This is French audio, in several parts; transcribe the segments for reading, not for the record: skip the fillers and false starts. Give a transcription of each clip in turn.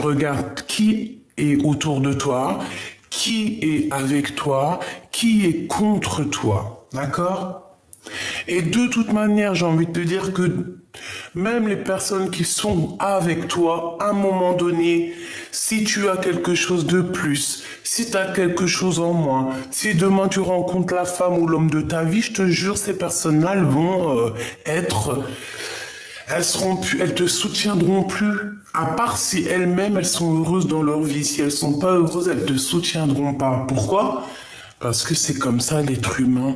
Regarde qui est autour de toi, qui est avec toi, qui est contre toi. D'accord? Et de toute manière, j'ai envie de te dire que même les personnes qui sont avec toi, à un moment donné, si tu as quelque chose de plus, si tu as quelque chose en moins, si demain tu rencontres la femme ou l'homme de ta vie, je te jure, ces personnes-là, elles vont elles te soutiendront plus. À part si elles-mêmes, elles sont heureuses dans leur vie. Si elles sont pas heureuses, elles te soutiendront pas. Pourquoi? Parce que c'est comme ça, l'être humain.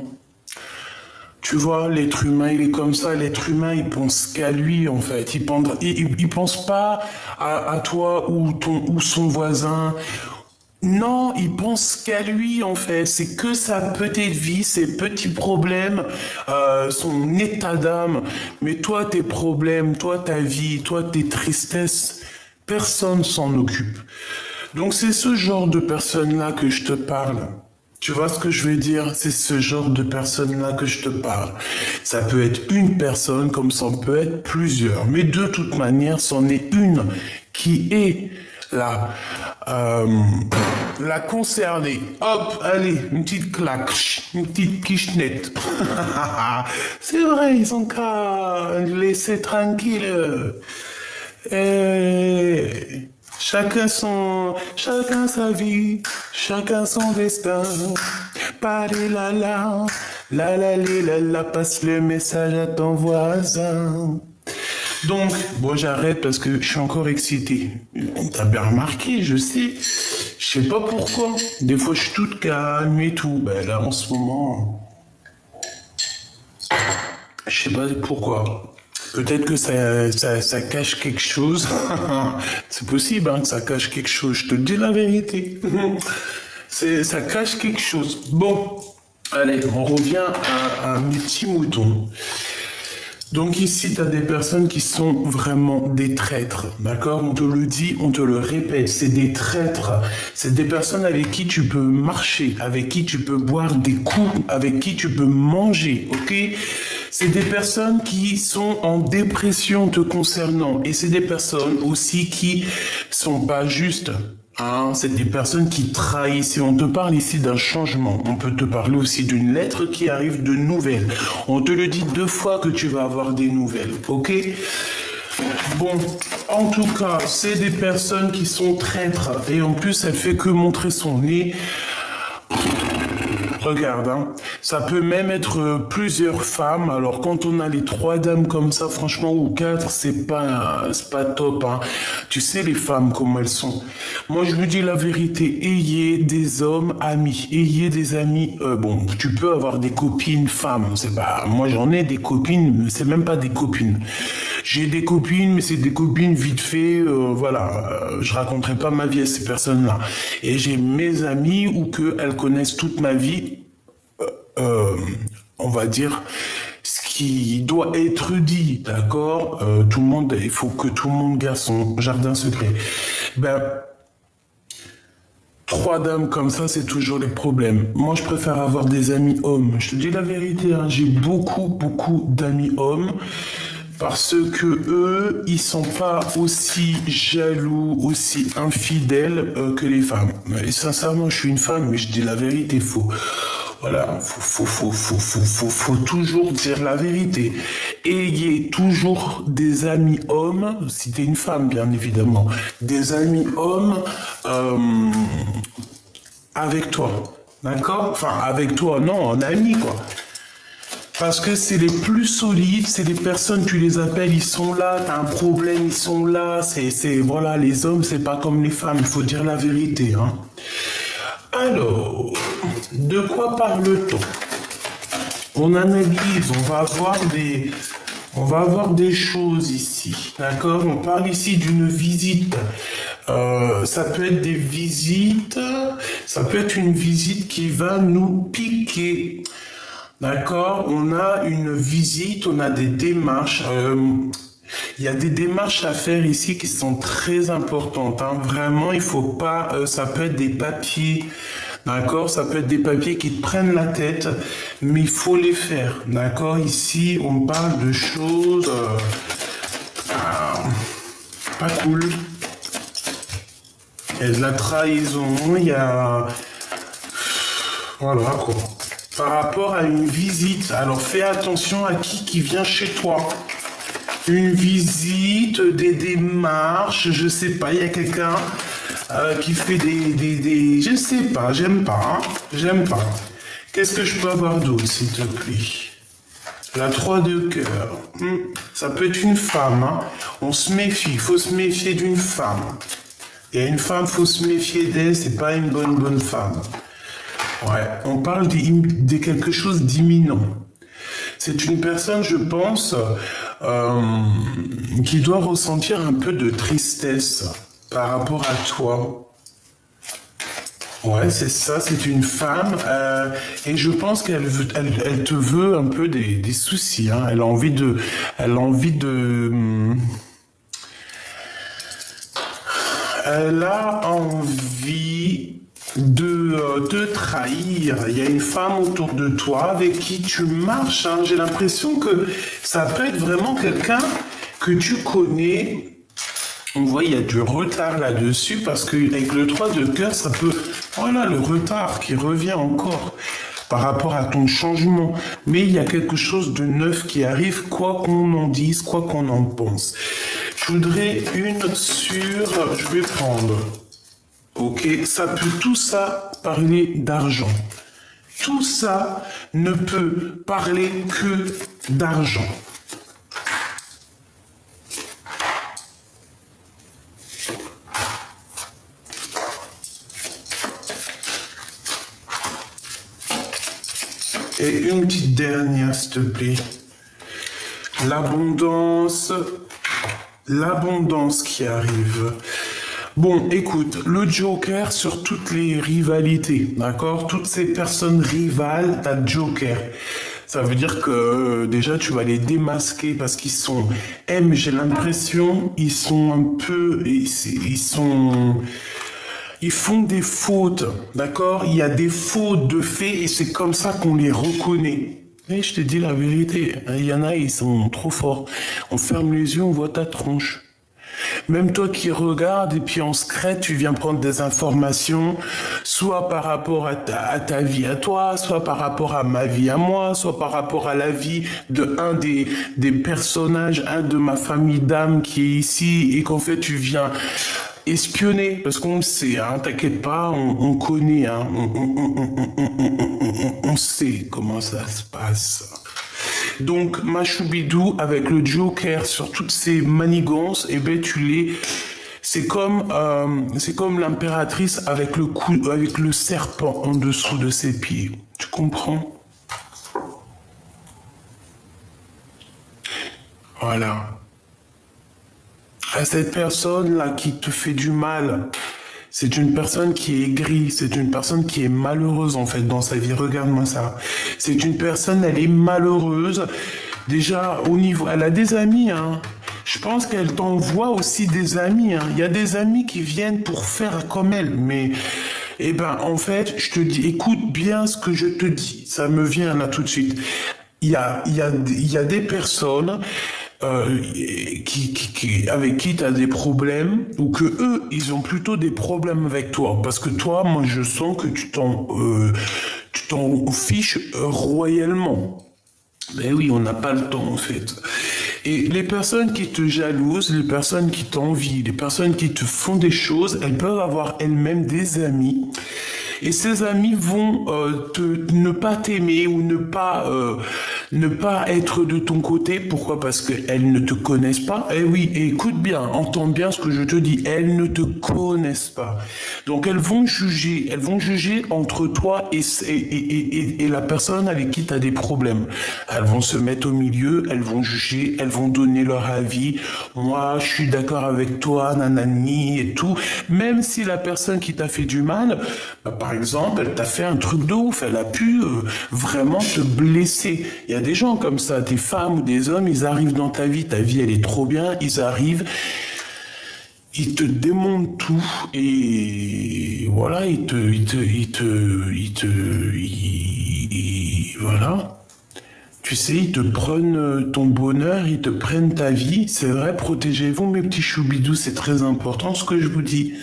Tu vois, l'être humain, il est comme ça. L'être humain, il pense qu'à lui, en fait. Il pense pas à toi ou son voisin. Non, il pense qu'à lui, en fait. C'est que sa petite vie, ses petits problèmes, son état d'âme. Mais toi, tes problèmes, toi, ta vie, toi, tes tristesses, personne s'en occupe. Donc, c'est ce genre de personnes-là que je te parle. Tu vois ce que je veux dire? C'est ce genre de personnes-là que je te parle. Ça peut être une personne comme ça peut être plusieurs. Mais de toute manière, c'en est une qui est la, euh, la concernée. Hop, allez, une petite claque, une petite quichette. C'est vrai, ils ont qu'à laisser tranquille. Et chacun sa vie, chacun son destin. Paré la, passe le message à ton voisin. Donc, bon, j'arrête parce que je suis encore excité. T'as bien remarqué, je sais. Je sais pas pourquoi. Des fois, je suis toute calme et tout. Ben là, en ce moment, je sais pas pourquoi. Peut-être que ça cache quelque chose. C'est possible hein, que ça cache quelque chose. Je te dis la vérité. Ça cache quelque chose. Bon, allez, on revient à mes petits moutons. Donc ici, tu as des personnes qui sont vraiment des traîtres, d'accord? On te le dit, on te le répète, c'est des traîtres. C'est des personnes avec qui tu peux marcher, avec qui tu peux boire des coups, avec qui tu peux manger, ok? C'est des personnes qui sont en dépression te concernant. Et c'est des personnes aussi qui sont pas justes. Hein, c'est des personnes qui trahissent. Et on te parle ici d'un changement. On peut te parler aussi d'une lettre qui arrive de nouvelles. On te le dit 2 fois que tu vas avoir des nouvelles. Ok? Bon, en tout cas, c'est des personnes qui sont traîtres. Et en plus, elle fait que montrer son nez. Regarde, hein, ça peut même être plusieurs femmes. Alors quand on a les 3 dames comme ça, franchement, ou 4, c'est pas top. Hein. Tu sais les femmes comment elles sont. Moi je vous dis la vérité, ayez des hommes amis, ayez des amis. Bon, tu peux avoir des copines femmes. C'est pas, moi j'en ai des copines, mais c'est même pas des copines. J'ai des copines, mais c'est des copines vite fait. Voilà, je raconterai pas ma vie à ces personnes-là. Et j'ai mes amis ou que elles connaissent toute ma vie. On va dire ce qui doit être dit, d'accord? Tout le monde, il faut que tout le monde garde son jardin secret. Ben, 3 dames comme ça, c'est toujours les problèmes. Moi, je préfère avoir des amis hommes. Je te dis la vérité, hein, j'ai beaucoup d'amis hommes. Parce que eux, ils sont pas aussi jaloux, aussi infidèles que les femmes. Et sincèrement, je suis une femme, mais je dis la vérité, voilà, faut toujours dire la vérité. Ayez toujours des amis hommes, si t'es une femme, bien évidemment, des amis hommes avec toi, d'accord? Enfin, avec toi, non, en ami, quoi. Parce que c'est les plus solides, c'est les personnes, tu les appelles, ils sont là, t'as un problème, ils sont là, voilà, les hommes, c'est pas comme les femmes, il faut dire la vérité, hein. Alors, de quoi parle-t-on? On analyse, on va avoir des choses ici, d'accord? On parle ici d'une visite. Ça peut être des visites, ça peut être une visite qui va nous piquer. D'accord, on a une visite, on a des démarches. Il y a des démarches à faire ici qui sont très importantes. Hein. Vraiment, il faut pas. Ça peut être des papiers, d'accord. Ça peut être des papiers qui te prennent la tête, mais il faut les faire, d'accord. Ici, on parle de choses pas cool. Il y a de la trahison, il y a... Voilà quoi. Par rapport à une visite, alors fais attention à qui vient chez toi. Une visite, des démarches, je sais pas, il y a quelqu'un qui fait des... Je sais pas, j'aime pas, hein, j'aime pas. Qu'est-ce que je peux avoir d'autre, s'il te plaît? La 3 de cœur. Ça peut être une femme, hein. On se méfie, il faut se méfier d'une femme. Il y a une femme, faut se méfier d'elle, c'est pas une bonne femme. Ouais, on parle de quelque chose d'imminent. C'est une personne, je pense, qui doit ressentir un peu de tristesse par rapport à toi. Ouais, c'est ça, c'est une femme, et je pense elle te veut un peu des soucis, hein. Elle a envie de, elle a envie de, elle a envie de te trahir. Il y a une femme autour de toi avec qui tu marches, hein. J'ai l'impression que ça peut être vraiment quelqu'un que tu connais. On voit, il y a du retard là-dessus parce qu'avec le 3 de cœur, ça peut... Voilà, le retard qui revient encore par rapport à ton changement. Mais il y a quelque chose de neuf qui arrive, quoi qu'on en dise, quoi qu'on en pense. Je voudrais une sur... Je vais prendre... Ok, ça peut tout ça parler d'argent. Tout ça ne peut parler que d'argent. Et une petite dernière, s'il te plaît. L'abondance qui arrive. Bon, écoute, le Joker sur toutes les rivalités, d'accord? Toutes ces personnes rivales, t'as le Joker. Ça veut dire que déjà tu vas les démasquer parce qu'ils sont... j'ai l'impression, ils sont un peu... Ils font des fautes, d'accord? Il y a des fautes de fait et c'est comme ça qu'on les reconnaît. Mais je te dis la vérité, il y en a, ils sont trop forts. On ferme les yeux, on voit ta tronche. Même toi qui regardes et puis en secret, tu viens prendre des informations, soit par rapport à ta vie à toi, soit par rapport à ma vie à moi, soit par rapport à la vie de un des personnages, un de ma famille d'âme qui est ici et qu'en fait tu viens espionner, parce qu'on le sait, hein, t'inquiète pas, on connaît, hein, on sait comment ça se passe. Donc, ma choubidou, avec le Joker sur toutes ces manigances, eh ben, c'est comme l'impératrice avec le serpent en dessous de ses pieds. Tu comprends? Voilà. À cette personne-là qui te fait du mal, c'est une personne qui est aigrie, c'est une personne qui est malheureuse en fait dans sa vie. Regarde-moi ça. C'est une personne, elle est malheureuse. Déjà, au niveau, elle a des amis, hein. Je pense qu'elle t'envoie aussi des amis, hein. Il y a des amis qui viennent pour faire comme elle, mais, eh ben, en fait, je te dis, écoute bien ce que je te dis. Ça me vient là tout de suite. Il y a des personnes avec qui tu as des problèmes ou que eux, ils ont plutôt des problèmes avec toi. Parce que toi, moi, je sens que tu t'en fiches royalement. Ben oui, on n'a pas le temps, en fait. Et les personnes qui te jalousent, les personnes qui t'envient, les personnes qui te font des choses, elles peuvent avoir elles-mêmes des amis. Et ces amis vont ne pas t'aimer ou ne pas être de ton côté. Pourquoi? Parce qu'elles ne te connaissent pas. Eh oui, et écoute bien, entends bien ce que je te dis. Elles ne te connaissent pas. Donc elles vont juger entre toi et la personne avec qui tu as des problèmes. Elles vont se mettre au milieu, elles vont juger, elles vont donner leur avis. Moi, je suis d'accord avec toi, nanani et tout. Même si la personne qui t'a fait du mal, par exemple, elle t'a fait un truc de ouf, elle a pu vraiment te blesser. Il y a des gens comme ça, des femmes ou des hommes, ils arrivent dans ta vie elle est trop bien, ils arrivent, ils te démontent tout et voilà, voilà. Tu sais, ils te prennent ton bonheur, ils te prennent ta vie. C'est vrai, protégez-vous mes petits choubidous, c'est très important ce que je vous dis.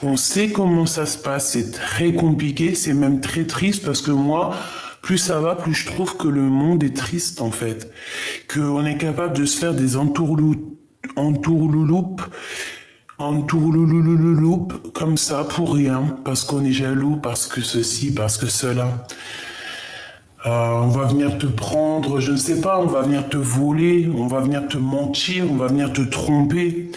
On sait comment ça se passe, c'est très compliqué, c'est même très triste parce que moi, plus ça va, plus je trouve que le monde est triste en fait. Qu'on est capable de se faire des entourloupes comme ça pour rien, parce qu'on est jaloux, parce que ceci, parce que cela. On va venir te prendre, je ne sais pas, on va venir te voler, on va venir te mentir, on va venir te tromper.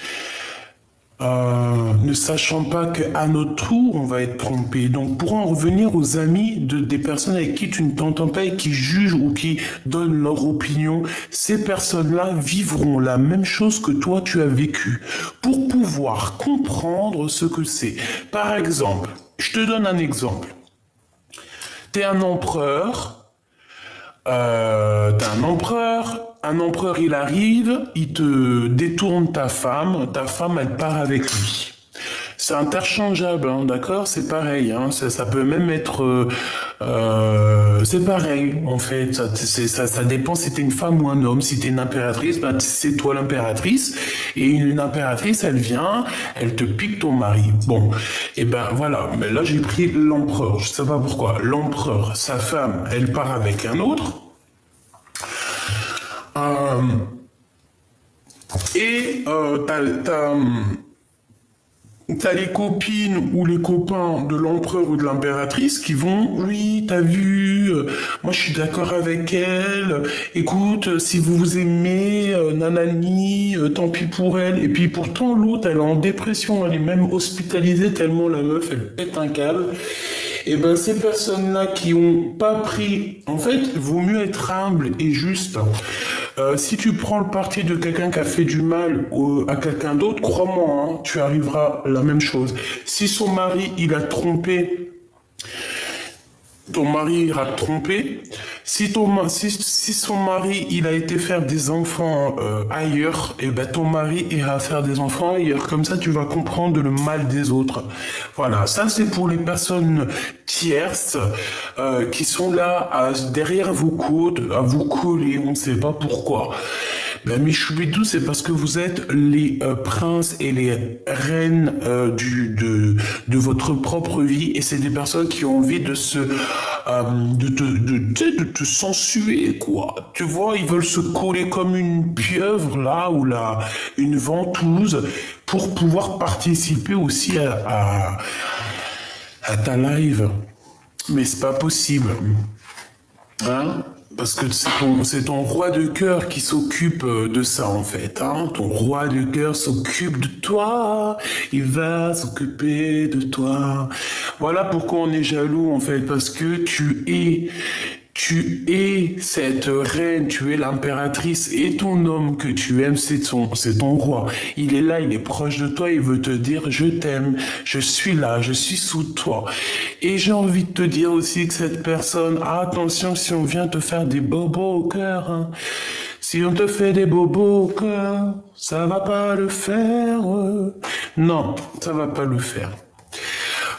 Ne sachant pas qu'à notre tour, on va être trompé. Donc, pour en revenir aux amis des personnes avec qui tu ne t'entends pas et qui jugent ou qui donnent leur opinion, ces personnes-là vivront la même chose que toi tu as vécu pour pouvoir comprendre ce que c'est. Par exemple, je te donne un exemple. T'es un empereur. Un empereur il arrive, il te détourne ta femme elle part avec lui. C'est interchangeable, hein, d'accord? C'est pareil, hein, ça peut même être... c'est pareil, en fait, ça dépend si t'es une femme ou un homme. Si t'es une impératrice, bah, c'est toi l'impératrice, et une impératrice, elle vient, elle te pique ton mari. Bon, et ben voilà, mais là j'ai pris l'empereur, je sais pas pourquoi. L'empereur, sa femme, elle part avec un autre, t'as les copines ou les copains de l'empereur ou de l'impératrice qui vont, oui, t'as vu, moi je suis d'accord avec elle, écoute, si vous vous aimez, nanani, tant pis pour elle. Et puis pourtant l'autre, elle est en dépression, elle est même hospitalisée tellement la meuf, elle pète un câble. Et ben ces personnes-là qui ont pas pris, en fait, vaut mieux être humble et juste. Si tu prends le parti de quelqu'un qui a fait du mal à quelqu'un d'autre, crois-moi, hein, tu arriveras à la même chose. Si son mari, il a trompé, ton mari ira te tromper. Si son mari, il a été faire des enfants ailleurs, et ben ton mari ira faire des enfants ailleurs. Comme ça, tu vas comprendre le mal des autres. Voilà, ça c'est pour les personnes tierces qui sont là derrière vos côtes, à vous coller, on ne sait pas pourquoi. Ben Michoubidou, c'est parce que vous êtes les princes et les reines de votre propre vie, et c'est des personnes qui ont envie de te sensuer, quoi. Tu vois, ils veulent se coller comme une pieuvre, là, ou une ventouse, pour pouvoir participer aussi à ta live. Mais c'est pas possible. Hein? Parce que c'est ton roi de cœur qui s'occupe de ça, en fait. Hein? Ton roi de cœur s'occupe de toi. Il va s'occuper de toi. Voilà pourquoi on est jaloux, en fait. Parce que tu es cette reine, tu es l'impératrice, et ton homme que tu aimes, c'est ton roi. Il est là, il est proche de toi, il veut te dire je t'aime, je suis là, je suis sous toi. Et j'ai envie de te dire aussi que cette personne, attention si on vient te faire des bobos au cœur, hein. Si on te fait des bobos au cœur, ça va pas le faire. Non, ça va pas le faire.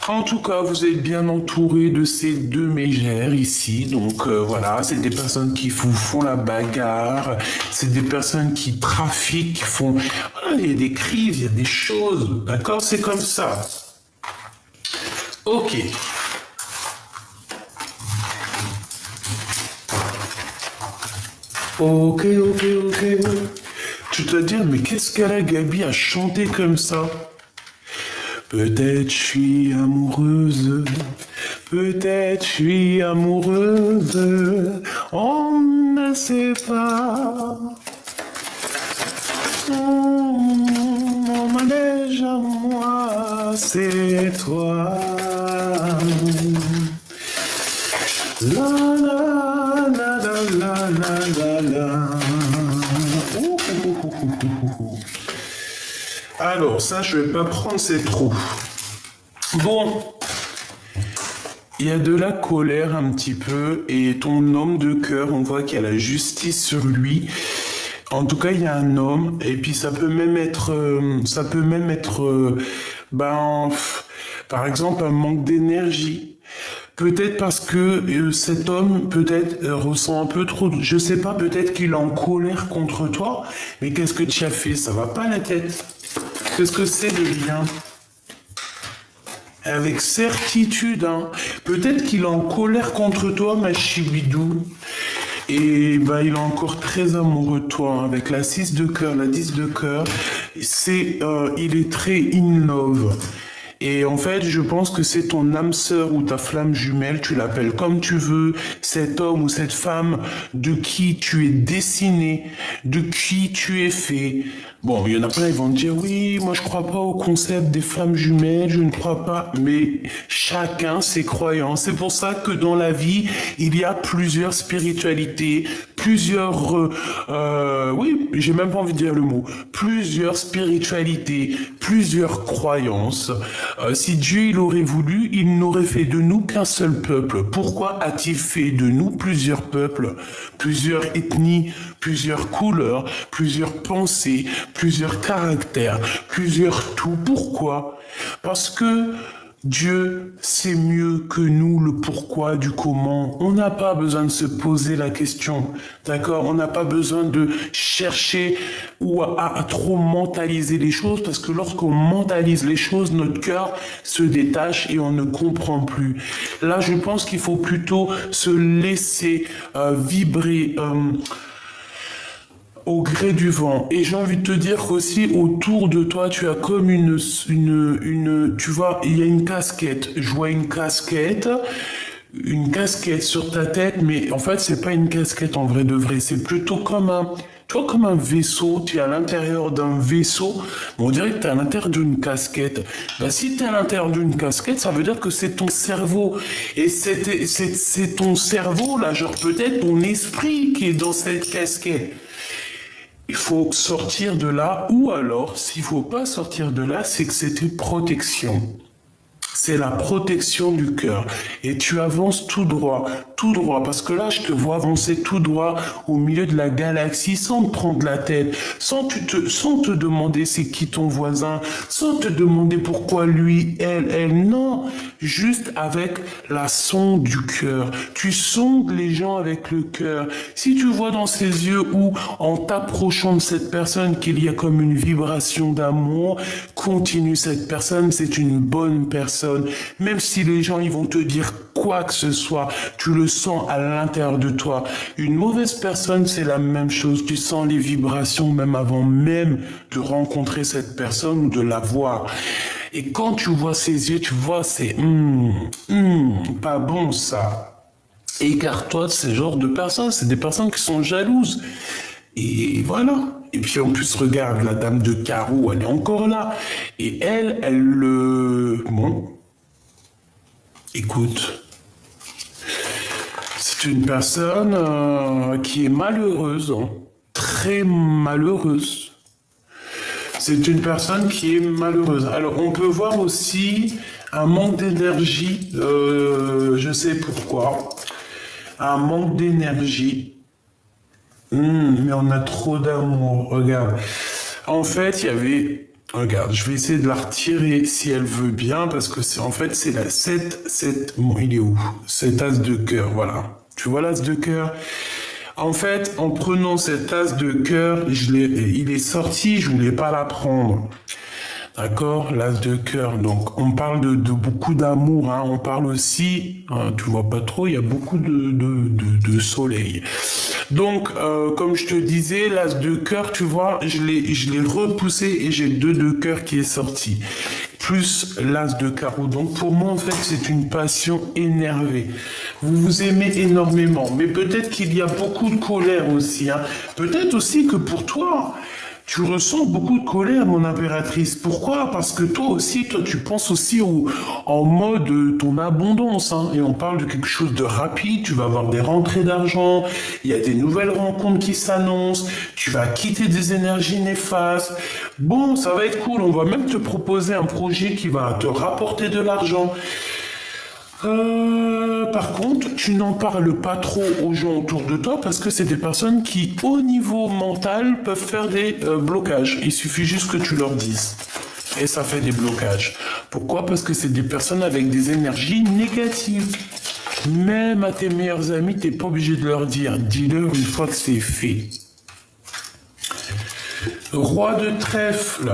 En tout cas, vous êtes bien entouré de ces deux mégères ici. Donc voilà, c'est des personnes qui vous font la bagarre. C'est des personnes qui trafiquent, qui font... Voilà, il y a des crises, il y a des choses. D'accord? C'est comme ça. Ok. Ok. Tu te dis, mais qu'est-ce qu'elle a, Gabi, à chanter comme ça? Peut-être je suis amoureuse, peut-être je suis amoureuse, on ne sait pas. Mon manège à moi, c'est toi. La la la la la la la. Alors, ça, je vais pas prendre, c'est trop. Bon, il y a de la colère un petit peu, et ton homme de cœur, on voit qu'il y a la justice sur lui. En tout cas, il y a un homme, et puis ça peut même être, par exemple, un manque d'énergie. Peut-être parce que cet homme, peut-être, ressent un peu trop, je sais pas, peut-être qu'il est en colère contre toi, mais qu'est-ce que tu as fait? Ça va pas la tête? Qu'est-ce que c'est le lien? avec certitude. Hein. Peut-être qu'il est en colère contre toi, ma chibidou. Et bah, il est encore très amoureux de toi, hein, avec la 6 de cœur, la 10 de cœur. Il est très in love. Et en fait, je pense que c'est ton âme sœur ou ta flamme jumelle, tu l'appelles comme tu veux, cet homme ou cette femme de qui tu es dessiné, de qui tu es fait. Bon, il y en a plein, ils vont te dire, oui, moi je crois pas au concept des flammes jumelles, je ne crois pas, mais chacun ses croyances. C'est pour ça que dans la vie, il y a plusieurs spiritualités, oui, j'ai même pas envie de dire le mot, plusieurs spiritualités, plusieurs croyances. Si Dieu il aurait voulu, il n'aurait fait de nous qu'un seul peuple. Pourquoi a-t-il fait de nous plusieurs peuples, plusieurs ethnies, plusieurs couleurs, plusieurs pensées, plusieurs caractères, plusieurs tout? Pourquoi? Parce que Dieu sait mieux que nous le pourquoi du comment. On n'a pas besoin de se poser la question, d'accord? On n'a pas besoin de chercher ou à trop mentaliser les choses, parce que lorsqu'on mentalise les choses, notre cœur se détache et on ne comprend plus. Là, je pense qu'il faut plutôt se laisser vibrer au gré du vent. Et j'ai envie de te dire qu'aussi autour de toi, tu as comme tu vois, il y a une casquette. Je vois une casquette sur ta tête, mais en fait, c'est pas une casquette en vrai de vrai. C'est plutôt comme comme un vaisseau, tu es à l'intérieur d'un vaisseau, on dirait que tu es à l'intérieur d'une casquette. Ben, si tu es à l'intérieur d'une casquette, ça veut dire que c'est ton cerveau. Et c'est ton cerveau, là, genre peut-être ton esprit qui est dans cette casquette. Il faut sortir de là, ou alors, s'il faut pas sortir de là, c'est que c'est une protection. C'est la protection du cœur. Et tu avances tout droit, parce que là, je te vois avancer tout droit au milieu de la galaxie sans te prendre la tête, sans te demander c'est qui ton voisin, sans te demander pourquoi lui, elle, non, juste avec la sonde du cœur. Tu sondes les gens avec le cœur. Si tu vois dans ses yeux ou en t'approchant de cette personne qu'il y a comme une vibration d'amour, continue cette personne, c'est une bonne personne. Même si les gens ils vont te dire quoi que ce soit, tu le sens à l'intérieur de toi. Une mauvaise personne, c'est la même chose. Tu sens les vibrations même avant même de rencontrer cette personne ou de la voir. Et quand tu vois ses yeux, tu vois, c'est pas bon ça. Écarte-toi de ce genre de personnes. C'est des personnes qui sont jalouses. Et voilà. Et puis en plus, regarde, la dame de carreau, elle est encore là. Et bon, écoute, c'est une personne qui est malheureuse, hein, très malheureuse. C'est une personne qui est malheureuse. Alors, on peut voir aussi un manque d'énergie, je sais pourquoi. Un manque d'énergie. Mais on a trop d'amour, regarde. En fait, il y avait... Regarde, je vais essayer de la retirer si elle veut bien, parce que c'est la 7... Bon, il est où? Cet as de cœur, voilà. Tu vois l'as de cœur? En fait, en prenant cet as de cœur, il est sorti, je voulais pas la prendre. D'accord, l'as de cœur. Donc, on parle de beaucoup d'amour. Hein. On parle aussi, tu vois pas trop, il y a beaucoup de soleil. Donc, comme je te disais, l'as de cœur, tu vois, je l'ai repoussé et j'ai 2 de cœur qui est sorti. Plus l'as de carreau. Donc, pour moi, en fait, c'est une passion énervée. Vous vous aimez énormément. Mais peut-être qu'il y a beaucoup de colère aussi. Hein. Peut-être aussi que pour toi... Tu ressens beaucoup de colère, mon impératrice. Pourquoi? Parce que toi, tu penses aussi en mode ton abondance. Hein. Et on parle de quelque chose de rapide. Tu vas avoir des rentrées d'argent. Il y a des nouvelles rencontres qui s'annoncent. Tu vas quitter des énergies néfastes. Bon, ça va être cool. On va même te proposer un projet qui va te rapporter de l'argent. Par contre, tu n'en parles pas trop aux gens autour de toi parce que c'est des personnes qui, au niveau mental, peuvent faire des blocages. Il suffit juste que tu leur dises. Et ça fait des blocages. Pourquoi? Parce que c'est des personnes avec des énergies négatives. Même à tes meilleurs amis, t'es pas obligé de leur dire. Dis-leur une fois que c'est fait. Roi de trèfle.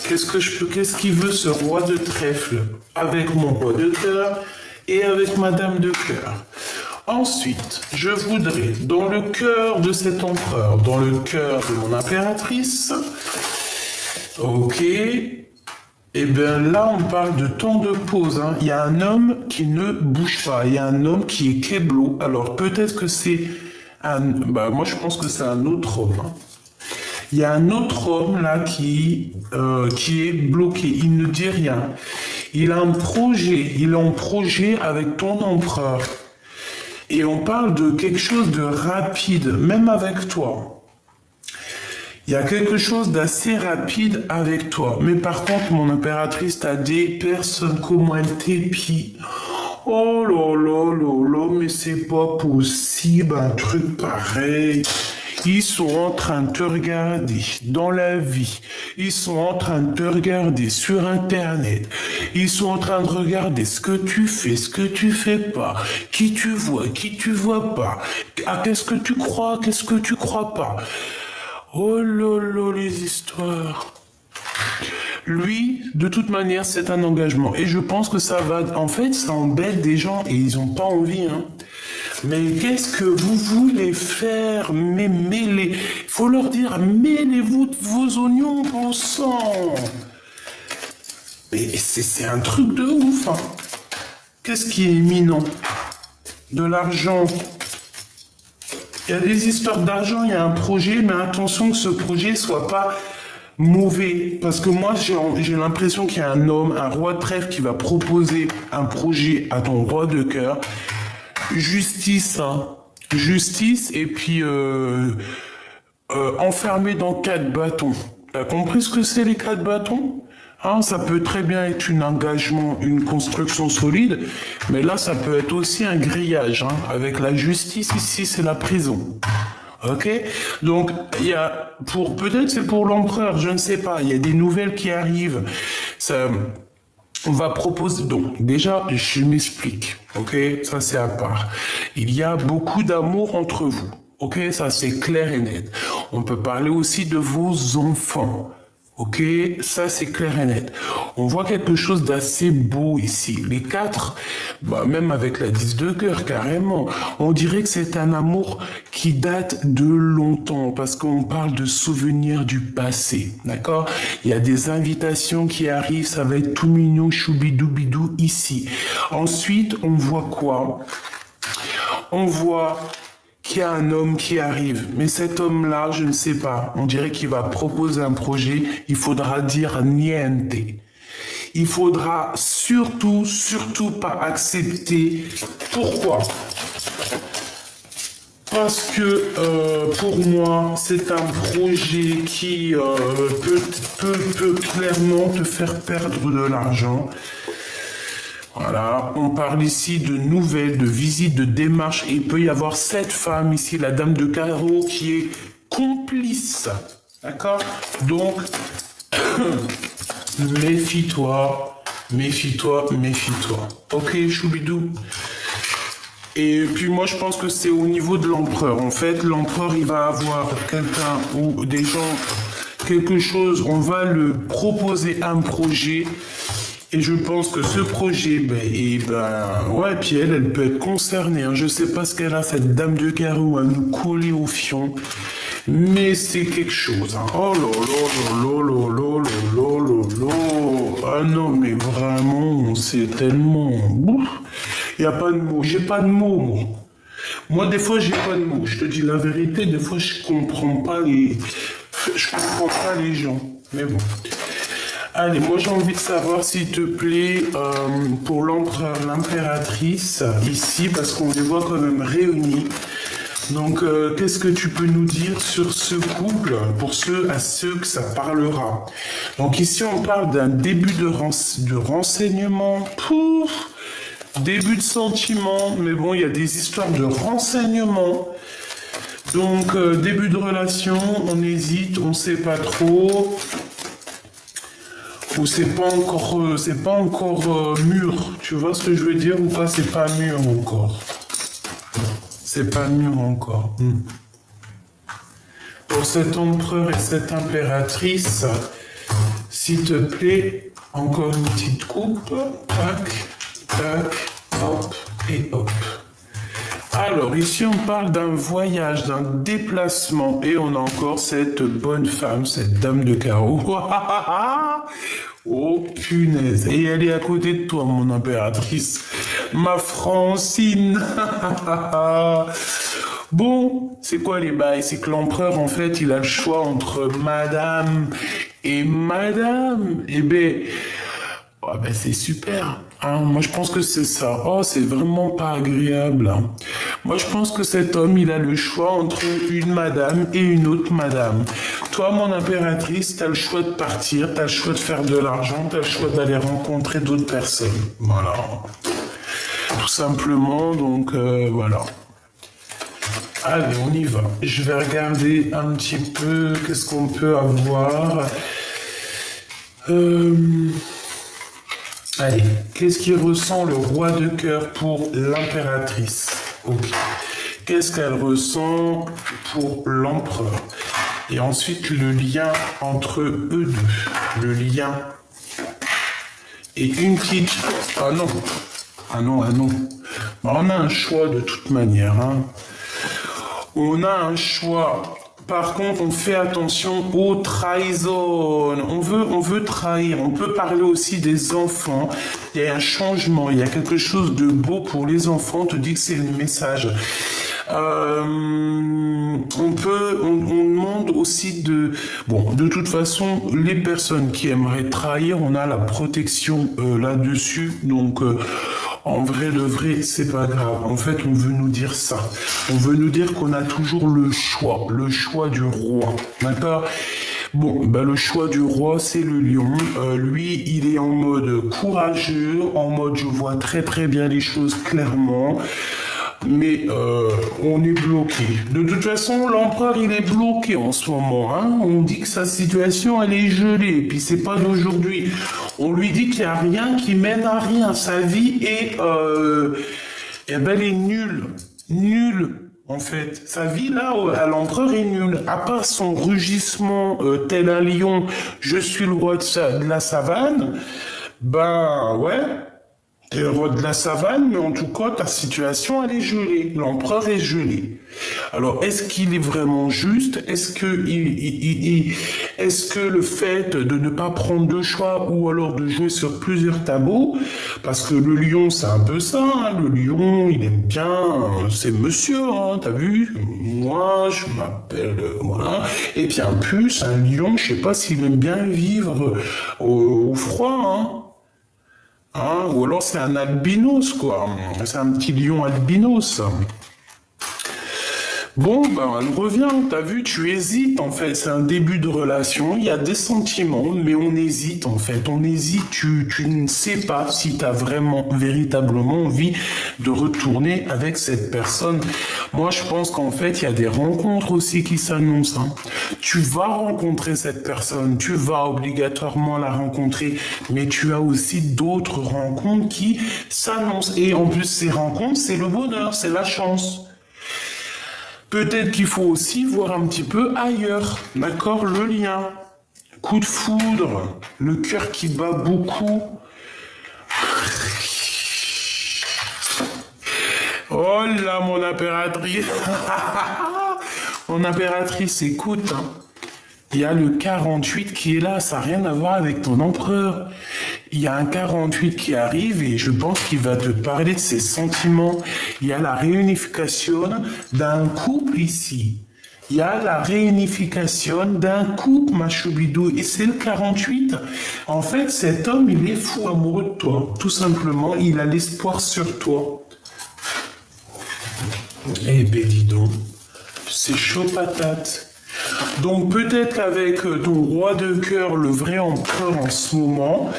Qu'est-ce qu'il veut ce roi de trèfle avec mon roi de cœur et avec ma dame de cœur? Ensuite, je voudrais, dans le cœur de cet empereur, dans le cœur de mon impératrice, ok, et bien là, on parle de temps de pause. Hein. Il y a un homme qui ne bouge pas. Il y a un homme qui est keblo. Alors, peut-être que c'est un... Bah, moi, je pense que c'est un autre homme. Hein. Il y a un autre homme, là, qui est bloqué. Il ne dit rien. Il a un projet. Il est en projet avec ton empereur. Et on parle de quelque chose de rapide, même avec toi. Il y a quelque chose d'assez rapide avec toi. Mais par contre, mon impératrice t'a dit, personne comme un tépi. Oh là là là là, mais c'est pas possible, un truc pareil. Ils sont en train de te regarder dans la vie. Ils sont en train de te regarder sur Internet. Ils sont en train de regarder ce que tu fais, ce que tu fais pas. Qui tu vois pas. Ah, qu'est-ce que tu crois pas. Oh là là, les histoires. Lui, de toute manière, c'est un engagement. Et je pense que ça va... En fait, ça embête des gens et ils n'ont pas envie. Hein. Mais qu'est-ce que vous voulez faire? Mais mêlez... Il faut leur dire, mêlez-vous vos oignons, bon sang. Mais c'est un truc de ouf. Hein. Qu'est-ce qui est imminent? De l'argent. Il y a des histoires d'argent, il y a un projet, mais attention que ce projet soit pas mauvais. Parce que moi, j'ai l'impression qu'il y a un homme, un roi de trèfle qui va proposer un projet à ton roi de cœur. Justice, hein. Justice, et puis enfermé dans 4 bâtons. T'as compris ce que c'est les 4 bâtons? Hein, ça peut très bien être un engagement, une construction solide, mais là, ça peut être aussi un grillage. Hein. Avec la justice, ici, c'est la prison. Ok? Donc, il y a, peut-être c'est pour l'empereur, je ne sais pas, il y a des nouvelles qui arrivent. Ça, on va proposer, donc, déjà, je m'explique. Ok? Ça, c'est à part. Il y a beaucoup d'amour entre vous. Ok? Ça, c'est clair et net. On peut parler aussi de vos enfants. Ok, ça c'est clair et net. On voit quelque chose d'assez beau ici. Les 4, bah, même avec la 10 de cœur, carrément, on dirait que c'est un amour qui date de longtemps, parce qu'on parle de souvenirs du passé, d'accord? Il y a des invitations qui arrivent, ça va être tout mignon, choubidoubidou ici. Ensuite, on voit quoi? On voit qu'il y a un homme qui arrive. Mais cet homme-là, je ne sais pas. On dirait qu'il va proposer un projet. Il faudra dire niente. Il faudra surtout pas accepter. Pourquoi? Parce que pour moi, c'est un projet qui peut clairement te faire perdre de l'argent. Voilà, on parle ici de nouvelles, de visites, de démarches. Et il peut y avoir cette femme ici, la dame de carreau, qui est complice. D'accord? Donc, méfie-toi. Ok, choubidou. Et puis moi, je pense que c'est au niveau de l'empereur. En fait, l'empereur, il va avoir quelqu'un ou des gens, quelque chose, on va le proposer un projet. Et je pense que ce projet, ouais, puis elle peut être concernée. Hein. Je sais pas ce qu'elle a, cette dame de carreau, à nous coller au fion. Mais c'est quelque chose. Hein. Oh là. Ah non, mais vraiment, c'est tellement... Il n'y a pas de mots. J'ai pas de mots, moi. Moi, des fois, j'ai pas de mots. Je te dis la vérité, des fois, je comprends pas les gens. Mais bon... Allez, moi j'ai envie de savoir, s'il te plaît, pour l'empereur, l'impératrice, ici, parce qu'on les voit quand même réunis. Donc, qu'est-ce que tu peux nous dire sur ce couple, pour ceux que ça parlera? Donc ici, on parle d'un début de renseignement, début de sentiment, mais bon, il y a des histoires de renseignement. Donc, début de relation, on hésite, on sait pas trop... Ou c'est pas encore mûr, tu vois ce que je veux dire ou pas? C'est pas mûr encore. C'est pas mûr encore. Pour cet empereur et cette impératrice, S'il te plaît, encore une petite coupe. Tac, tac, hop et hop. Alors, ici, on parle d'un voyage, d'un déplacement. Et on a encore cette bonne femme, cette dame de carreau. Oh, punaise. Et elle est à côté de toi, mon impératrice. Ma Francine. Bon, c'est quoi les bails? C'est que l'empereur, en fait, il a le choix entre madame et madame. Eh ben, oh, ben c'est super. Hein. Moi, je pense que c'est ça. Oh, c'est vraiment pas agréable. Hein. Moi, je pense que cet homme, il a le choix entre une madame et une autre madame. Toi, mon impératrice, t'as le choix de partir, t'as le choix de faire de l'argent, t'as le choix d'aller rencontrer d'autres personnes. Voilà. Tout simplement, donc, voilà. Allez, on y va. Je vais regarder un petit peu qu'est-ce qu'on peut avoir. Allez, qu'est-ce qu'il ressent le roi de cœur pour l'impératrice? Ok. Qu'est-ce qu'elle ressent pour l'empereur? Et ensuite, le lien entre eux deux. Le lien. Et une petite... Ah non. Ah non, ah non. On a un choix de toute manière, hein. On a un choix. Par contre, on fait attention aux trahisons. On veut trahir. On peut parler aussi des enfants. Il y a un changement. Il y a quelque chose de beau pour les enfants. On te dit que c'est le message. On demande aussi de... Bon, de toute façon, les personnes qui aimeraient trahir, on a la protection là-dessus. Donc... en vrai de vrai, c'est pas grave. En fait, on veut nous dire ça. On veut nous dire qu'on a toujours le choix du roi. D'accord? Bon, ben le choix du roi, c'est le lion. Lui, il est en mode courageux, en mode je vois très très bien les choses clairement. Mais on est bloqué. De toute façon, l'empereur, il est bloqué en ce moment. Hein. On dit que sa situation, elle est gelée. Et puis, c'est pas d'aujourd'hui. On lui dit qu'il n'y a rien qui mène à rien. Sa vie est... ben, elle est nulle. Nulle, en fait. Sa vie, là, à l'empereur, est nulle. À part son rugissement tel un lion, je suis le roi de la savane, ben, ouais... T'es le roi de la savane, mais en tout cas, ta situation, elle est gelée. L'empereur est gelé. Alors, est-ce qu'il est vraiment juste? Est-ce que le fait de ne pas prendre de choix ou alors de jouer sur plusieurs tableaux, parce que le lion, c'est un peu ça, hein, le lion, il aime bien, c'est monsieur, hein, t'as vu? Moi, je m'appelle, voilà. Et puis en plus, un lion, je sais pas s'il aime bien vivre au froid, hein. Hein, ou alors c'est un albinos, quoi. C'est un petit lion albinos. Bon, ben, elle revient, t'as vu, tu hésites, en fait, c'est un début de relation, il y a des sentiments, mais on hésite, en fait, on hésite, tu ne sais pas si t'as vraiment, véritablement envie de retourner avec cette personne. Moi, je pense qu'en fait, il y a des rencontres aussi qui s'annoncent, hein. Tu vas rencontrer cette personne, tu vas obligatoirement la rencontrer, mais tu as aussi d'autres rencontres qui s'annoncent, et en plus, ces rencontres, c'est le bonheur, c'est la chance. Peut-être qu'il faut aussi voir un petit peu ailleurs, d'accord, le lien. Coup de foudre, le cœur qui bat beaucoup. Oh là, mon impératrice. Mon impératrice, écoute, hein. Il y a le 48 qui est là, ça n'a rien à voir avec ton empereur. Il y a un 48 qui arrive et je pense qu'il va te parler de ses sentiments. Il y a la réunification d'un couple ici. Il y a la réunification d'un couple, ma choubidou. Et c'est le 48. En fait, cet homme, il est fou amoureux de toi. Tout simplement, il a l'espoir sur toi. Eh ben, dis donc, c'est chaud patate. Donc peut-être qu'avec ton roi de cœur, le vrai empereur en ce moment,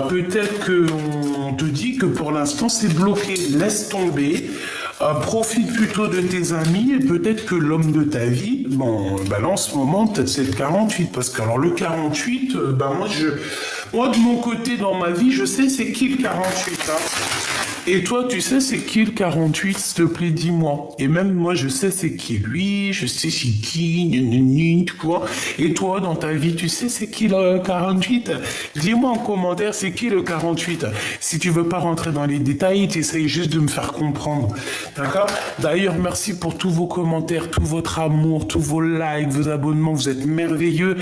peut-être qu'on te dit que pour l'instant c'est bloqué, laisse tomber, profite plutôt de tes amis et peut-être que l'homme de ta vie, bon, bah là en ce moment peut-être c'est le 48, parce que alors le 48, bah moi Moi, de mon côté, dans ma vie, je sais c'est qui le 48, hein. Et toi, tu sais c'est qui le 48, s'il te plaît, dis-moi. Et même moi, je sais c'est qui lui, je sais c'est qui, quoi. Et toi, dans ta vie, tu sais c'est qui le 48? Dis-moi en commentaire c'est qui le 48. Si tu veux pas rentrer dans les détails, tu essayes juste de me faire comprendre. D'accord? D'ailleurs, merci pour tous vos commentaires, tout votre amour, tous vos likes, vos abonnements, vous êtes merveilleux.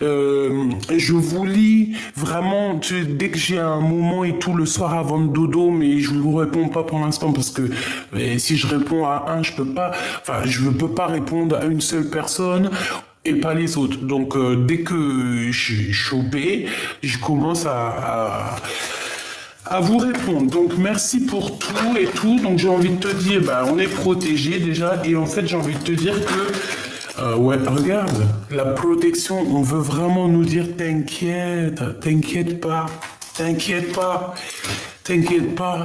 Je vous lis vraiment dès que j'ai un moment et tout le soir avant de dodo, mais je vous réponds pas pour l'instant parce que si je réponds à un, je peux pas répondre à une seule personne et pas les autres. Donc dès que je suis chopé, je commence à vous répondre. Donc merci pour tout et tout. Donc j'ai envie de te dire, on est protégé déjà et en fait j'ai envie de te dire que ouais, regarde, la protection, on veut vraiment nous dire t'inquiète pas,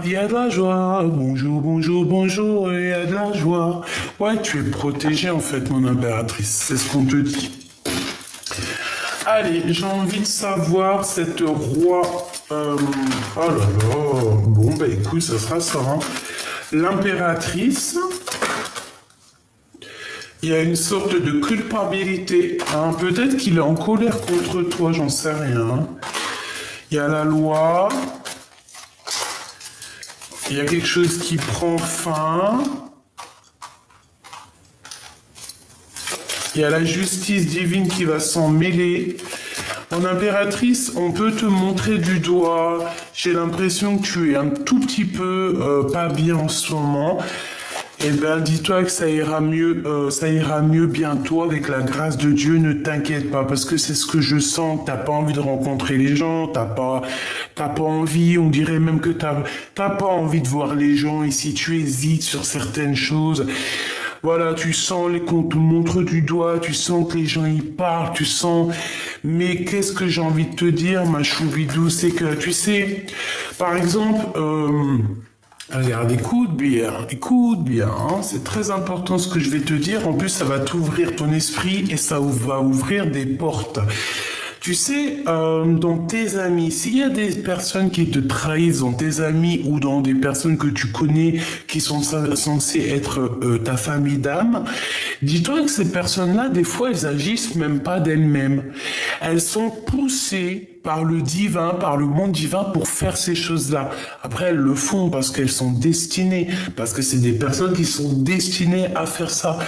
il y a de la joie, bonjour, il y a de la joie. Ouais, tu es protégée en fait, mon impératrice, c'est ce qu'on te dit. Allez, j'ai envie de savoir cette roi, oh là là, bon écoute, ça sera ça, hein. L'impératrice, il y a une sorte de culpabilité, hein. Peut-être qu'il est en colère contre toi, j'en sais rien. Il y a la loi, il y a quelque chose qui prend fin, il y a la justice divine qui va s'en mêler. Mon impératrice, on peut te montrer du doigt, j'ai l'impression que tu es un tout petit peu pas bien en ce moment. Eh bien, dis-toi que ça ira mieux bientôt avec la grâce de Dieu, ne t'inquiète pas, parce que c'est ce que je sens, t'as pas envie de rencontrer les gens, t'as pas envie, on dirait même que t'as pas envie de voir les gens, et si tu hésites sur certaines choses, voilà, tu sens qu'on te montre du doigt, tu sens que les gens y parlent, tu sens, mais qu'est-ce que j'ai envie de te dire, ma choubidou, c'est que, tu sais, par exemple, regarde, écoute bien, hein, c'est très important ce que je vais te dire. En plus, ça va t'ouvrir ton esprit et ça va ouvrir des portes. Tu sais, dans tes amis, s'il y a des personnes qui te trahissent dans tes amis ou dans des personnes que tu connais qui sont censées être ta famille d'âme, dis-toi que ces personnes-là, des fois, elles agissent même pas d'elles-mêmes. Elles sont poussées par le divin, par le monde divin pour faire ces choses-là. Après, elles le font parce qu'elles sont destinées, parce que c'est des personnes qui sont destinées à faire ça.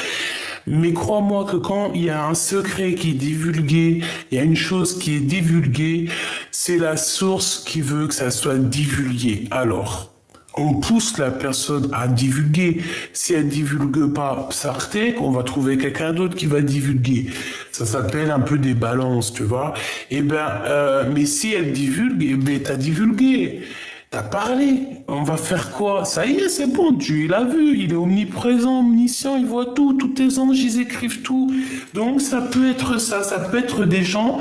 Mais crois-moi que quand il y a un secret qui est divulgué, il y a une chose qui est divulguée, c'est la source qui veut que ça soit divulgué. Alors, on pousse la personne à divulguer. Si elle divulgue pas Sartek, on va trouver quelqu'un d'autre qui va divulguer. Ça s'appelle un peu des balances, tu vois. Mais si elle divulgue, t'as divulgué. T'as parlé, on va faire quoi? Ça y est, c'est bon, Dieu, il a vu, il est omniprésent, omniscient, il voit tout, tous tes anges, ils écrivent tout. Donc ça peut être ça peut être des gens,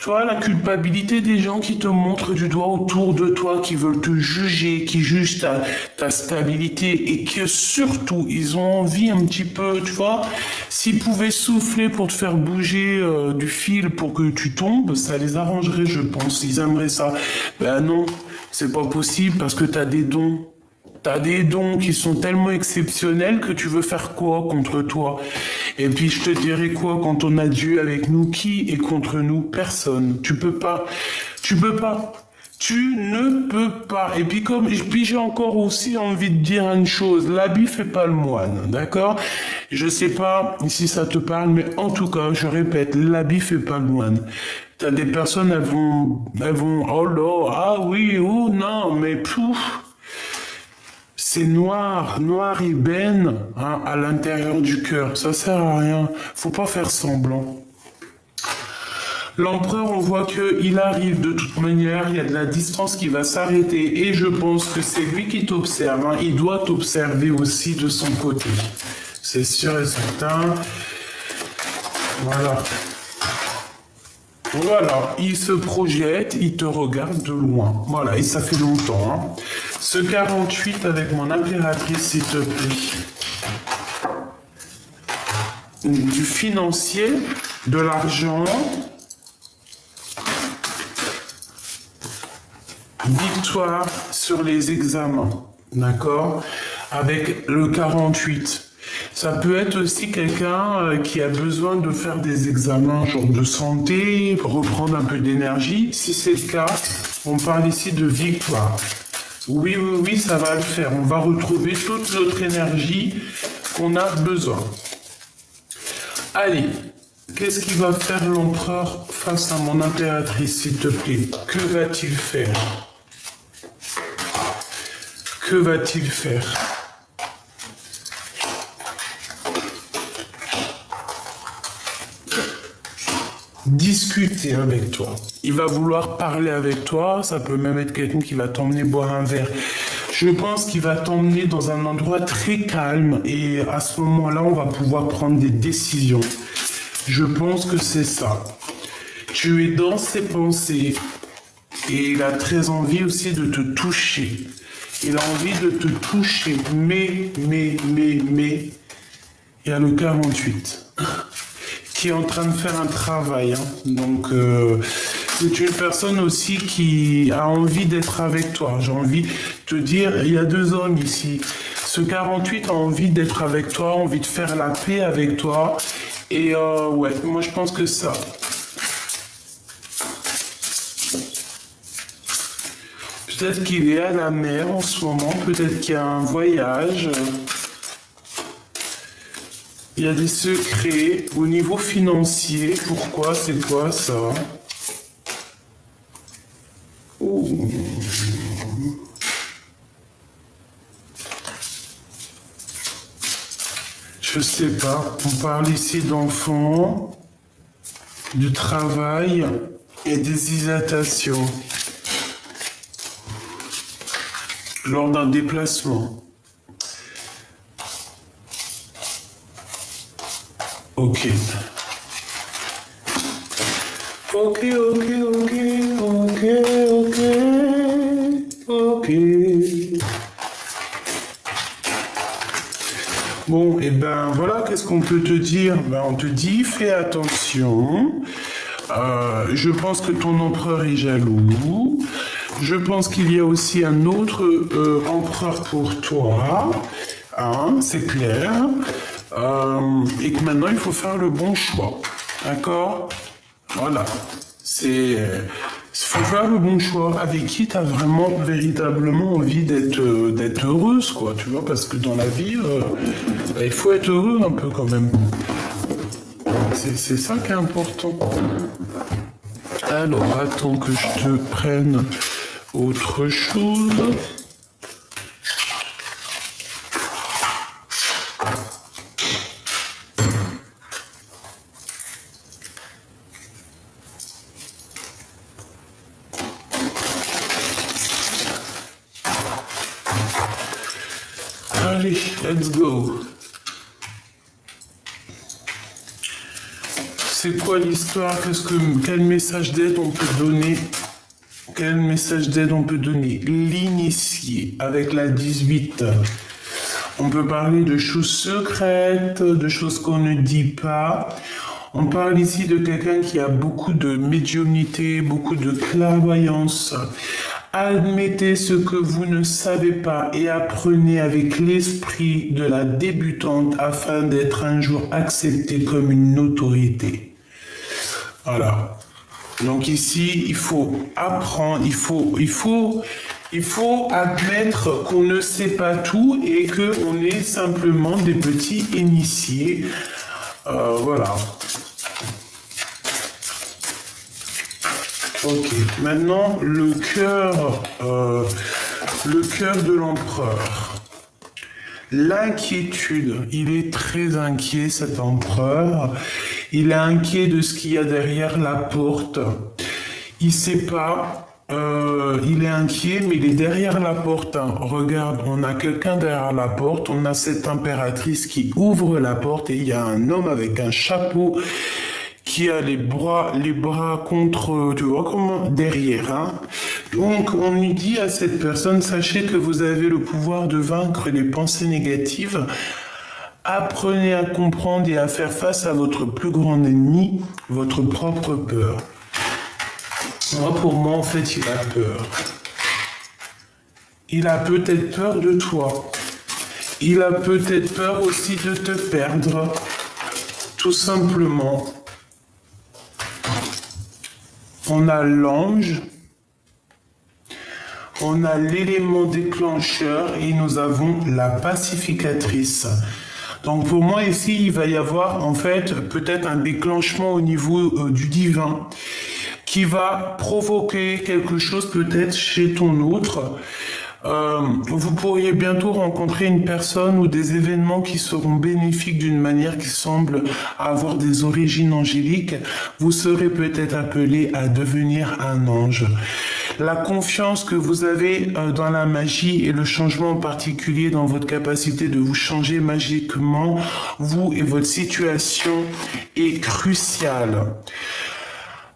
tu vois, la culpabilité des gens qui te montrent du doigt autour de toi, qui veulent te juger, qui jugent ta stabilité et que surtout, ils ont envie un petit peu, tu vois, s'ils pouvaient souffler pour te faire bouger du fil pour que tu tombes, ça les arrangerait, je pense, ils aimeraient ça. Ben non. C'est pas possible parce que t'as des dons. T'as des dons qui sont tellement exceptionnels que tu veux faire quoi contre toi? Et puis je te dirais quoi quand on a Dieu avec nous? Qui est contre nous? Personne. Tu peux pas. Tu ne peux pas. Et puis j'ai encore aussi envie de dire une chose. L'habit fait pas le moine, d'accord? Je sais pas si ça te parle, mais en tout cas, je répète, l'habit fait pas le moine. T'as des personnes, elles vont, oh là, ah oui, oh non, mais pouf, c'est noir ébène, hein, à l'intérieur du cœur. Ça sert à rien. Faut pas faire semblant. L'empereur, on voit qu'il arrive de toute manière, il y a de la distance qui va s'arrêter et je pense que c'est lui qui t'observe, hein. Il doit t'observer aussi de son côté. C'est sûr et certain. Voilà, il se projette, il te regarde de loin. Voilà, et ça fait longtemps, hein. Ce 48 avec mon impératrice, s'il te plaît. Du financier, de l'argent. victoire sur les examens, d'accord? Avec le 48. Ça peut être aussi quelqu'un qui a besoin de faire des examens, genre de santé, pour reprendre un peu d'énergie. Si c'est le cas, on parle ici de victoire. Oui, oui, oui, ça va le faire. On va retrouver toute notre énergie qu'on a besoin. Allez, qu'est-ce qu'il va faire l'empereur face à mon impératrice, s'il te plaît? Que va-t-il faire? Que va-t-il faire? Discuter avec toi. Il va vouloir parler avec toi. Ça peut même être quelqu'un qui va t'emmener boire un verre. Je pense qu'il va t'emmener dans un endroit très calme et à ce moment-là, on va pouvoir prendre des décisions. Je pense que c'est ça. Tu es dans ses pensées et il a très envie aussi de te toucher. Il a envie de te toucher, mais, il y a le 48 qui est en train de faire un travail. Hein. Donc, c'est une personne aussi qui a envie d'être avec toi. J'ai envie de te dire, il y a deux hommes ici. Ce 48 a envie d'être avec toi, envie de faire la paix avec toi. Et ouais, moi je pense que ça. Peut-être qu'il est à la mer en ce moment, peut-être qu'il y a un voyage. Il y a des secrets au niveau financier. Pourquoi? C'est quoi ça? Oh. Je sais pas. On parle ici d'enfants, du travail et des hésitations lors d'un déplacement. Ok. Ok. Bon, et ben voilà, qu'est-ce qu'on peut te dire? Ben, on te dit, fais attention. Je pense que ton empereur est jaloux. Je pense qu'il y a aussi un autre empereur pour toi. Hein, c'est clair. Et que maintenant, il faut faire le bon choix. D'accord? Voilà. Il faut faire le bon choix. Avec qui tu as vraiment, véritablement envie d'être heureuse, quoi. Tu vois, parce que dans la vie, il faut être heureux un peu quand même. C'est ça qui est important. Alors, attends que je te prenne autre chose. Allez, let's go. C'est quoi l'histoire? Quel message d'aide on peut donner? Quel message d'aide on peut donner? L'initié avec la 18. On peut parler de choses secrètes, de choses qu'on ne dit pas. On parle ici de quelqu'un qui a beaucoup de médiumnité, beaucoup de clairvoyance. Admettez ce que vous ne savez pas et apprenez avec l'esprit de la débutante afin d'être un jour accepté comme une autorité. Voilà. Donc ici, il faut apprendre, il faut admettre qu'on ne sait pas tout et qu'on est simplement des petits initiés. Voilà. Ok, maintenant le cœur de l'empereur. L'inquiétude, il est très inquiet cet empereur. Il est inquiet de ce qu'il y a derrière la porte. Il sait pas. Il est inquiet, mais il est derrière la porte. Hein. Regarde, on a quelqu'un derrière la porte. On a cette impératrice qui ouvre la porte et il y a un homme avec un chapeau qui a les bras contre, tu vois comment, derrière. Hein. Donc, on lui dit à cette personne, sachez que vous avez le pouvoir de vaincre les pensées négatives. Apprenez à comprendre et à faire face à votre plus grand ennemi, votre propre peur. Moi, pour moi, en fait, il a peur. Il a peut-être peur de toi. Il a peut-être peur aussi de te perdre. Tout simplement. On a l'ange. On a l'élément déclencheur et nous avons la pacificatrice. Donc pour moi ici, il va y avoir en fait peut-être un déclenchement au niveau du divin qui va provoquer quelque chose peut-être chez ton autre. Vous pourriez bientôt rencontrer une personne ou des événements qui seront bénéfiques d'une manière qui semble avoir des origines angéliques. Vous serez peut-être appelé à devenir un ange. La confiance que vous avez dans la magie et le changement en particulier dans votre capacité de vous changer magiquement, vous et votre situation est cruciale.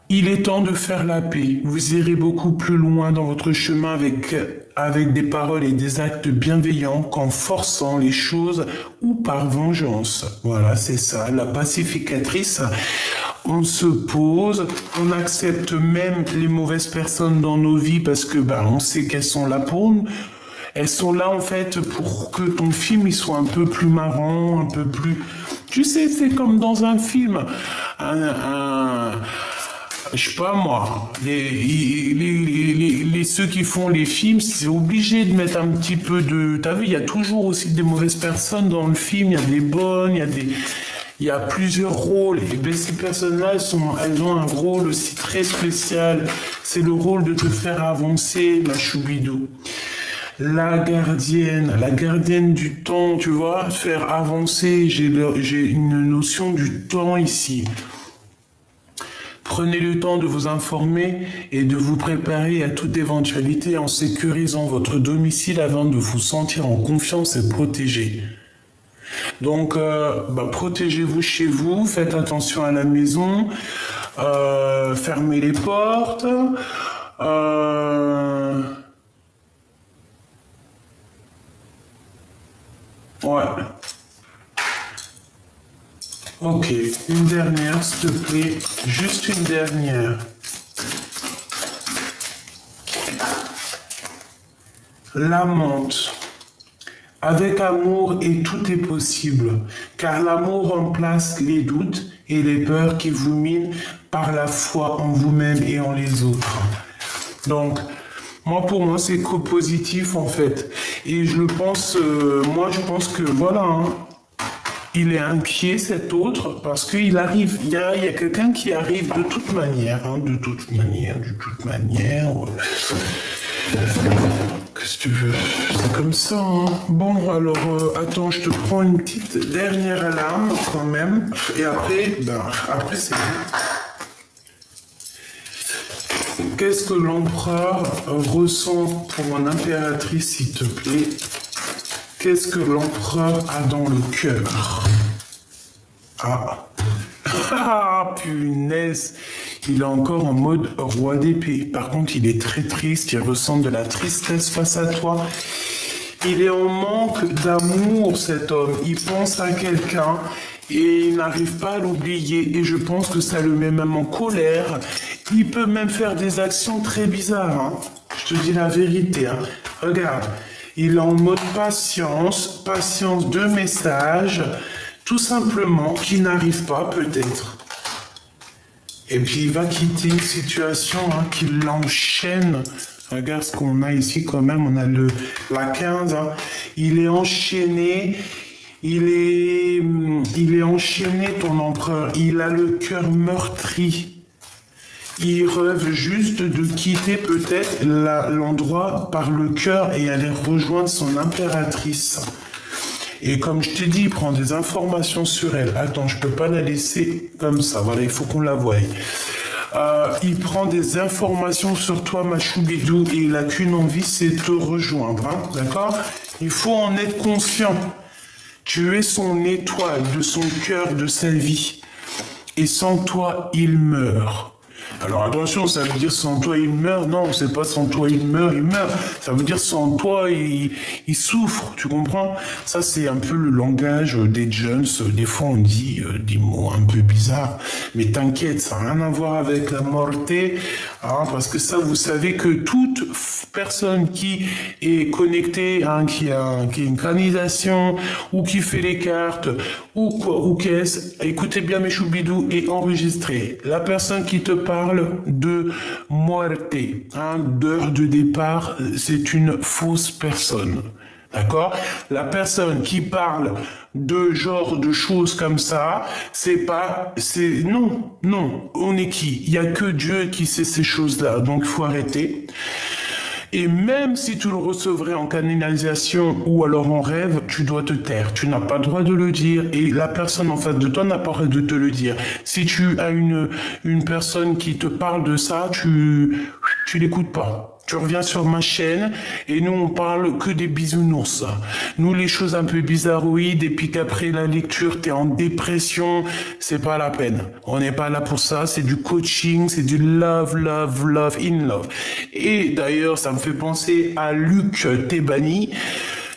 Il est temps de faire la paix. Vous irez beaucoup plus loin dans votre chemin avec des paroles et des actes bienveillants qu'en forçant les choses ou par vengeance. Voilà, c'est ça, la pacificatrice. On se pose, on accepte même les mauvaises personnes dans nos vies parce que on sait qu'elles sont là pour nous. Elles sont là en fait pour que ton film il soit un peu plus marrant, un peu plus... Tu sais, c'est comme dans un film. Je sais pas moi, ceux qui font les films, c'est obligé de mettre un petit peu de... T'as vu, il y a toujours aussi des mauvaises personnes dans le film, il y a des bonnes, il y a plusieurs rôles. Et bien, ces personnes-là, elles ont un rôle aussi très spécial. C'est le rôle de te faire avancer, ma choubidou. La gardienne du temps, tu vois, faire avancer. J'ai une notion du temps ici. Prenez le temps de vous informer et de vous préparer à toute éventualité en sécurisant votre domicile avant de vous sentir en confiance et protégé. Donc, protégez-vous chez vous, faites attention à la maison, fermez les portes. Ouais. Ok, une dernière, s'il te plaît. Juste une dernière. L'amante. Avec amour et tout est possible, car l'amour remplace les doutes et les peurs qui vous minent par la foi en vous-même et en les autres. Donc, pour moi, c'est co-positif en fait. Et je pense que voilà, il est inquiet cet autre parce qu'il arrive, il y a quelqu'un qui arrive de toute manière. Qu'est-ce que tu veux? C'est comme ça, hein. Bon, alors, attends, je te prends une petite dernière alarme quand même. Et après, c'est bon. Qu'est-ce que l'empereur ressent pour mon impératrice, s'il te plaît? Qu'est-ce que l'empereur a dans le cœur? Ah, punaise! Il est encore en mode roi d'épée. Par contre, il est très triste, il ressent de la tristesse face à toi. Il est en manque d'amour, cet homme. Il pense à quelqu'un et il n'arrive pas à l'oublier. Et je pense que ça le met même en colère. Il peut même faire des actions très bizarres, hein. Je te dis la vérité, hein. Regarde, il est en mode patience de message, tout simplement, qui n'arrive pas peut-être. Et puis il va quitter une situation qui l'enchaîne. Regarde ce qu'on a ici quand même, on a la 15. Hein. Il est enchaîné, il est enchaîné ton empereur. Il a le cœur meurtri. Il rêve juste de quitter peut-être l'endroit par le cœur et aller rejoindre son impératrice. Et comme je t'ai dit, il prend des informations sur elle. Attends, je peux pas la laisser comme ça. Voilà, il faut qu'on la voie. Il prend des informations sur toi, ma choubidou, et il n'a qu'une envie, c'est te rejoindre. Hein, d'accord? Il faut en être conscient. Tu es son étoile de son cœur, de sa vie. Et sans toi, il meurt. Alors attention, ça veut dire sans toi il meurt. Non, c'est pas sans toi il meurt, il meurt. Ça veut dire sans toi il souffre, tu comprends? Ça c'est un peu le langage des jeunes. Des fois on dit des mots un peu bizarres. Mais t'inquiète, ça n'a rien à voir avec la mortée. Hein, parce que ça, vous savez que toute personne qui est connectée, hein, qui a une canalisation, ou qui fait les cartes, ou quoi, ou qu'est-ce, écoutez bien mes choubidous et enregistrez. La personne qui te parle de muerte, hein, d'heure de départ, c'est une fausse personne. D'accord? La personne qui parle de genre de choses comme ça, non, on est qui? Il y a que Dieu qui sait ces choses-là, donc faut arrêter. Et même si tu le recevrais en canalisation ou alors en rêve, tu dois te taire. Tu n'as pas le droit de le dire et la personne en face de toi n'a pas le droit de te le dire. Si tu as une personne qui te parle de ça, tu l'écoutes pas. Tu reviens sur ma chaîne et nous on parle que des bisounours. Nous les choses un peu bizarroïdes et puis qu'après la lecture t'es en dépression, c'est pas la peine. On n'est pas là pour ça, c'est du coaching, c'est du love, love, love, in love. Et d'ailleurs ça me fait penser à Luc Tebani.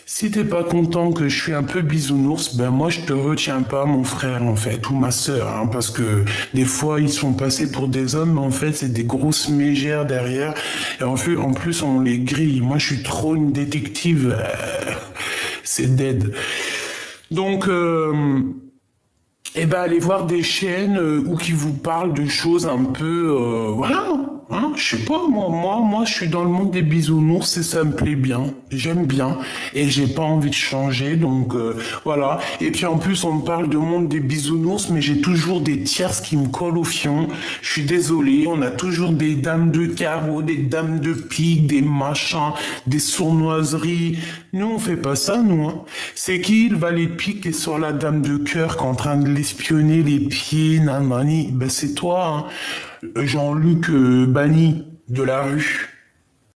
Si t'es pas content que je suis un peu bisounours, ben moi je te retiens pas mon frère en fait, ou ma sœur, hein, parce que des fois ils sont passés pour des hommes, mais en fait c'est des grosses mégères derrière, et en plus on les grille. Moi je suis trop une détective, c'est dead. Donc allez voir des chaînes où qui vous parlent de choses un peu, voilà. Hein, je sais pas, moi, je suis dans le monde des bisounours et ça me plaît bien. J'aime bien et j'ai pas envie de changer, donc voilà. Et puis en plus, on me parle de monde des bisounours, mais j'ai toujours des tierces qui me collent au fion. Je suis désolé, on a toujours des dames de carreau, des dames de pique, des machins, des sournoiseries. Nous, on fait pas ça, nous. Hein. C'est qui le valet de pique qui est sur la dame de cœur, qui est en train de l'espionner les pieds, nanani? Ben c'est toi, hein. Jean-Luc Banni de la rue.